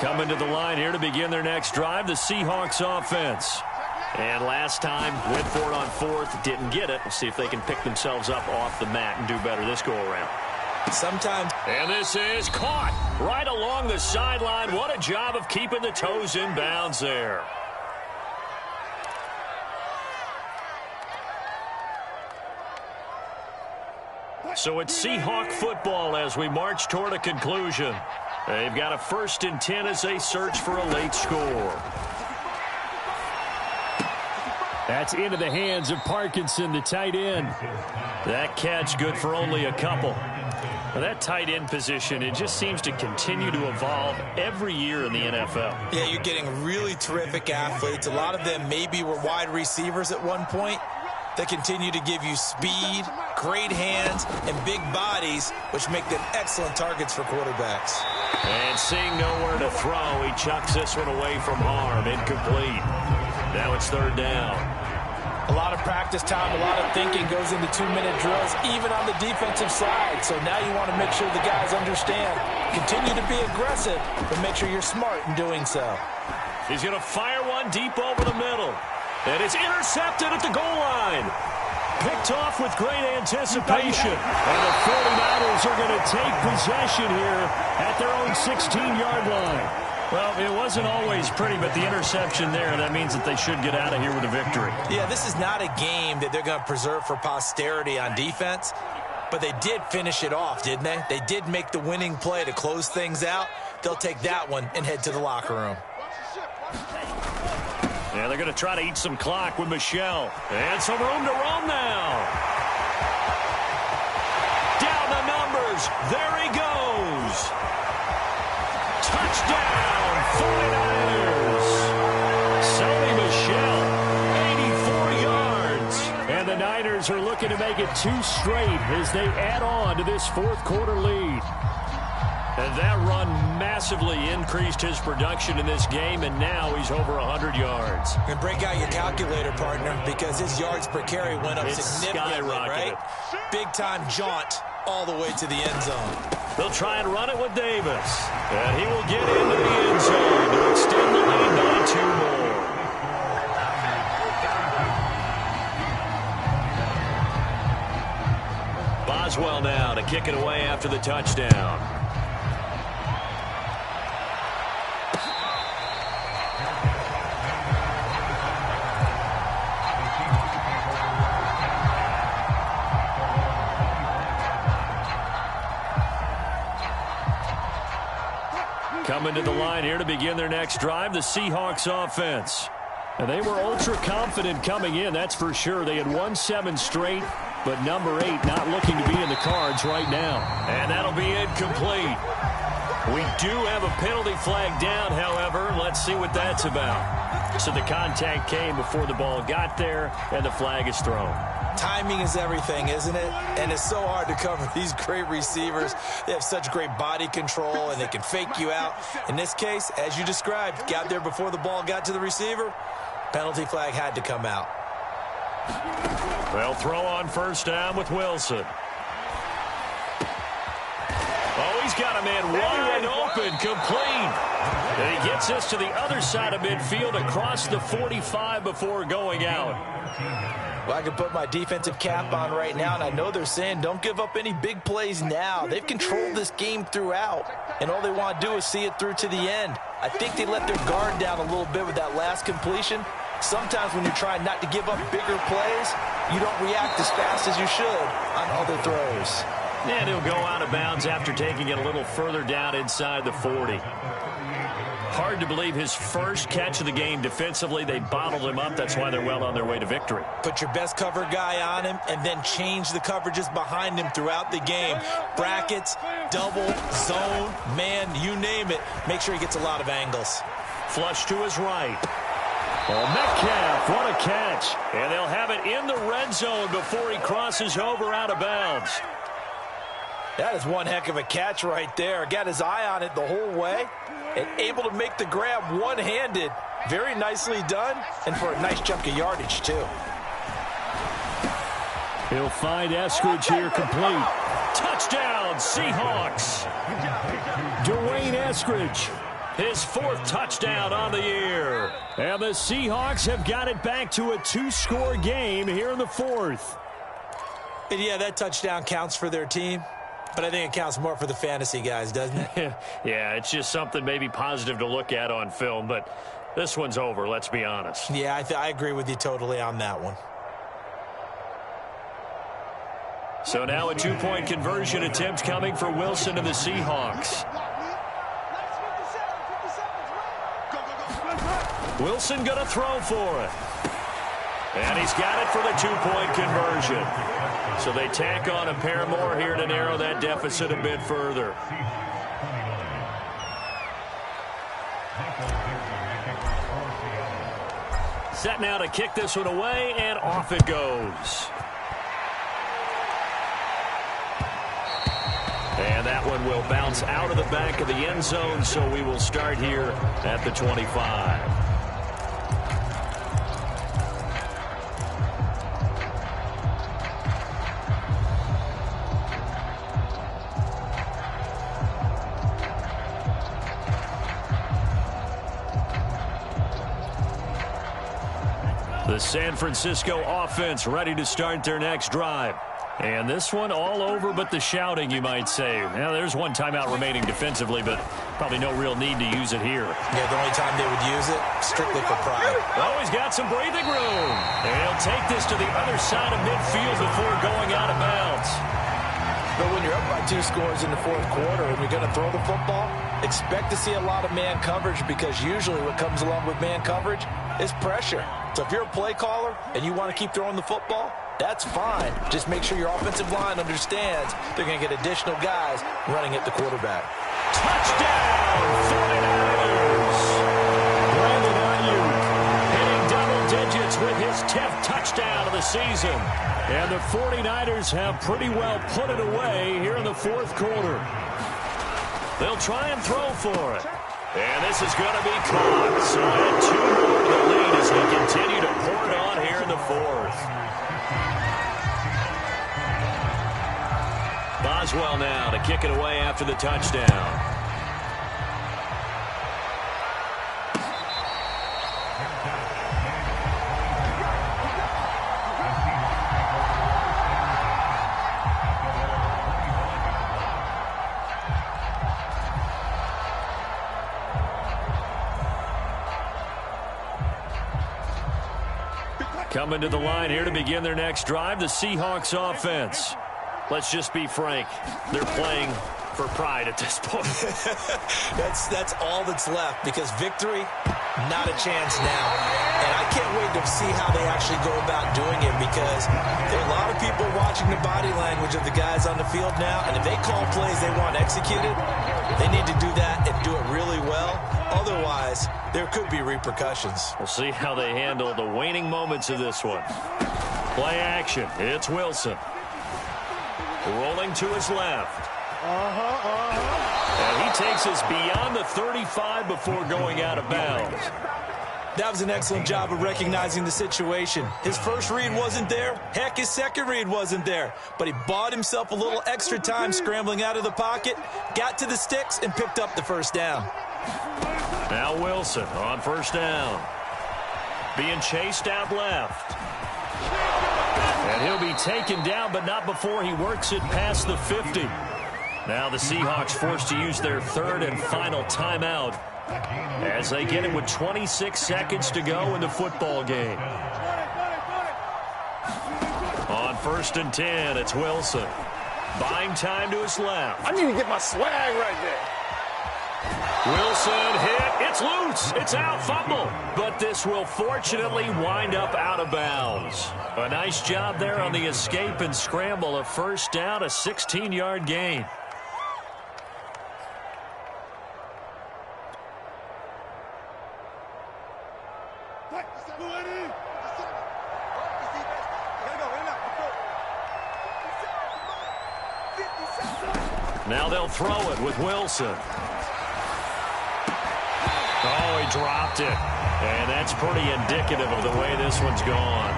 A: Coming to the line here to begin their next drive, the Seahawks offense. And last time, went for it on 4th, didn't get it. We'll see if they can pick themselves up off the mat and do better this go-around.
C: Sometimes.
A: And this is caught right along the sideline. What a job of keeping the toes in bounds there. So it's Seahawk football as we march toward a conclusion. They've got a 1st and 10 as they search for a late score.
B: That's into the hands of Parkinson, the tight end.
A: That catch good for only a couple. Well, that tight end position, it just seems to continue to evolve every year in the NFL.
C: Yeah, you're getting really terrific athletes. A lot of them maybe were wide receivers at one point. They continue to give you speed, great hands, and big bodies, which make them excellent targets for quarterbacks.
B: And seeing nowhere to throw, he chucks this one away from harm. Incomplete. Now it's third down.
C: A lot of practice time, a lot of thinking goes into 2-minute drills, even on the defensive side. So now you want to make sure the guys understand. Continue to be aggressive, but make sure you're smart in doing so.
B: He's going to fire one deep over the middle. And it's intercepted at the goal line. Picked off with great anticipation. And the 49ers are going to take possession here at their own 16-yard line.
A: Well, it wasn't always pretty, but the interception there, that means that they should get out of here with a victory.
C: Yeah, this is not a game that they're going to preserve for posterity on defense, but they did finish it off, didn't they? They did make the winning play to close things out. They'll take that one and head to the locker room.
B: Yeah, they're going to try to eat some clock with Michelle. And some room to roam now. Down the numbers. There he goes. Touchdown, 49ers. Sony Michel, 84 yards. And the Niners are looking to make it 2 straight as they add on to this fourth quarter lead. And that run massively increased his production in this game, and now he's over 100 yards.
C: And break out your calculator, partner, because his yards per carry went up significantly, right? Big-time jaunt all the way to the end zone.
B: They'll try and run it with Davis. And he will get into the end zone to extend the lead by 2 more. Boswell now to kick it away after the touchdown. Coming to the line here to begin their next drive, the Seahawks offense. And they were ultra confident coming in, that's for sure. They had won 7 straight, but number 8 not looking to be in the cards right now. And that'll be incomplete. We do have a penalty flag down, however. Let's see what that's about. So the contact came before the ball got there, and the flag is thrown.
C: Timing is everything, isn't it? And it's so hard to cover these great receivers. They have such great body control, and they can fake you out. In this case, as you described, got there before the ball got to the receiver. Penalty flag had to come out.
B: They'll throw on first down with Wilson. Oh, he's got a man wide open, complete. And he gets this to the other side of midfield across the 45 before going out.
C: Well, I can put my defensive cap on right now, and I know they're saying don't give up any big plays now. They've controlled this game throughout, and all they want to do is see it through to the end. I think they let their guard down a little bit with that last completion. Sometimes when you're trying not to give up bigger plays, you don't react as fast as you should on other throws.
B: And he'll go out of bounds after taking it a little further down inside the 40. Hard to believe his first catch of the game defensively. They bottled him up. That's why they're well on their way to victory.
C: Put your best cover guy on him and then change the coverages behind him throughout the game. Brackets, double, zone, man, you name it. Make sure he gets a lot of angles.
B: Flush to his right. Oh, Metcalf, what a catch. And they'll have it in the red zone before he crosses over out of bounds.
C: That is one heck of a catch right there. Got his eye on it the whole way and able to make the grab one-handed. Very nicely done, and for a nice chunk of yardage, too.
B: He'll find Eskridge here complete. Touchdown, Seahawks. Dwayne Eskridge, his 4th touchdown on the year. And the Seahawks have got it back to a 2-score game here in the 4th.
C: And yeah, that touchdown counts for their team. But I think it counts more for the fantasy guys, doesn't it?
A: Yeah, it's just something maybe positive to look at on film, but this one's over, let's be honest.
C: Yeah, I agree with you totally on that one.
A: So now a 2-point conversion attempt coming for Wilson and the Seahawks. Wilson going to throw for it. And he's got it for the two-point conversion. So they tack on a pair more here to narrow that deficit a bit further. Set now to kick this one away, and off it goes. And that one will bounce out of the back of the end zone, so we will start here at the 25. The San Francisco offense ready to start their next drive. And this one all over but the shouting, you might say. Now, there's one timeout remaining defensively, but probably no real need to use it here.
C: Yeah, the only time they would use it, strictly for pride.
A: Oh, he's got some breathing room. And he'll take this to the other side of midfield before going out of bounds.
C: But when you're up by 2 scores in the fourth quarter and you're going to throw the football, expect to see a lot of man coverage, because usually what comes along with man coverage is pressure. So if you're a play caller and you want to keep throwing the football, that's fine. Just make sure your offensive line understands they're going to get additional guys running at the quarterback.
A: Touchdown, 49ers! Brandon Ayuk hitting double digits with his 10th touchdown of the season. And the 49ers have pretty well put it away here in the fourth quarter. They'll try and throw for it. And this is going to be caught. So add 2 more to the lead as they continue to pour it on here in the fourth. Boswell now to kick it away after the touchdown. Coming to the line here to begin their next drive, the Seahawks offense. Let's just be frank. They're playing for pride at this point.
C: That's all that's left, because victory, not a chance now. And I can't wait to see how they actually go about doing it, because there are a lot of people watching the body language of the guys on the field now, and if they call plays they want executed, they need to do that and do it really well. Otherwise, there could be repercussions.
A: We'll see how they handle the waning moments of this one. Play action. It's Wilson. Rolling to his left. And he takes us beyond the 35 before going out of bounds.
C: That was an excellent job of recognizing the situation. His first read wasn't there. Heck, his second read wasn't there. But he bought himself a little extra time scrambling out of the pocket, got to the sticks, and picked up the first down.
A: Now Wilson on first down. Being chased out left. And he'll be taken down, but not before he works it past the 50. Now the Seahawks forced to use their third and final timeout as they get it with 26 seconds to go in the football game. On first and 10, it's Wilson. Buying time to his left.
E: I need to get my swag right there.
A: Wilson hit. It's loose. It's out. Fumble. But this will fortunately wind up out of bounds. A nice job there on the escape and scramble. A first down, a 16-yard gain. Now they'll throw it with Wilson. Oh, he dropped it. And that's pretty indicative of the way this one's gone.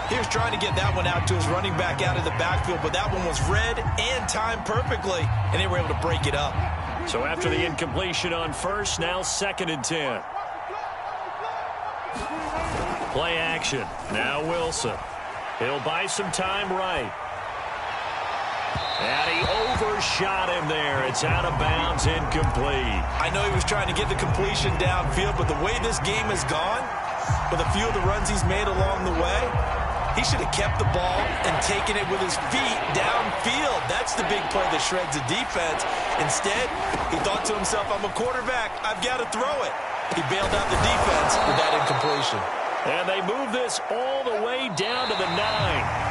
C: He was trying to get that one out to his running back out of the backfield, but that one was read and timed perfectly, and they were able to break it up.
A: So after the incompletion on first, now second and 10. Play action. Now Wilson. He'll buy some time right. And he overshot him there. It's out of bounds, incomplete.
C: I know he was trying to get the completion downfield, but the way this game has gone, with a few of the runs he's made along the way, he should have kept the ball and taken it with his feet downfield. That's the big play that shreds the defense. Instead, he thought to himself, I'm a quarterback. I've got to throw it. He bailed out the defense with that incompletion.
B: And they move this all the way down to the 9.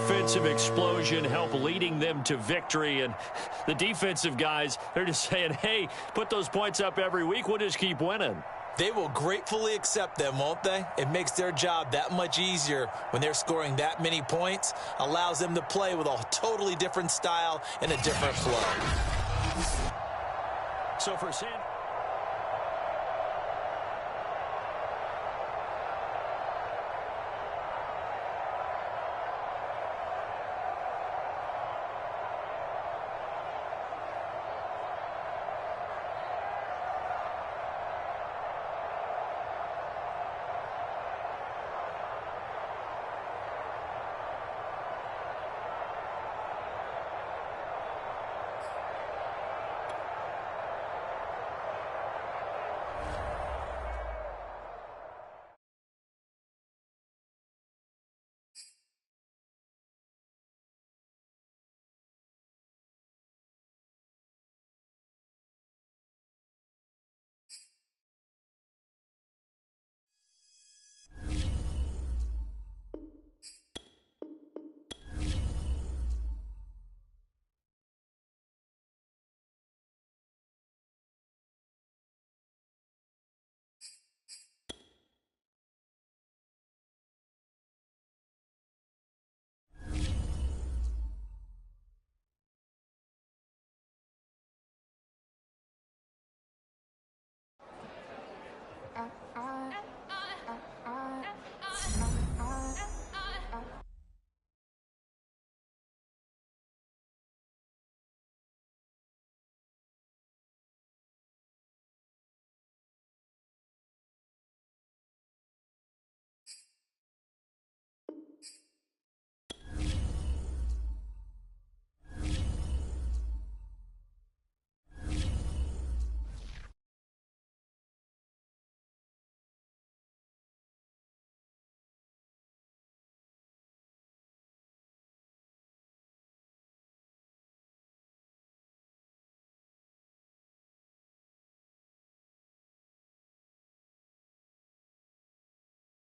B: Offensive explosion help leading them to victory, and the defensive guys, they're just saying, hey, put those points up every week, we'll just keep winning.
C: They will gratefully accept them, won't they? It makes their job that much easier when they're scoring that many points, allows them to play with a totally different style and a different flow.
B: So for San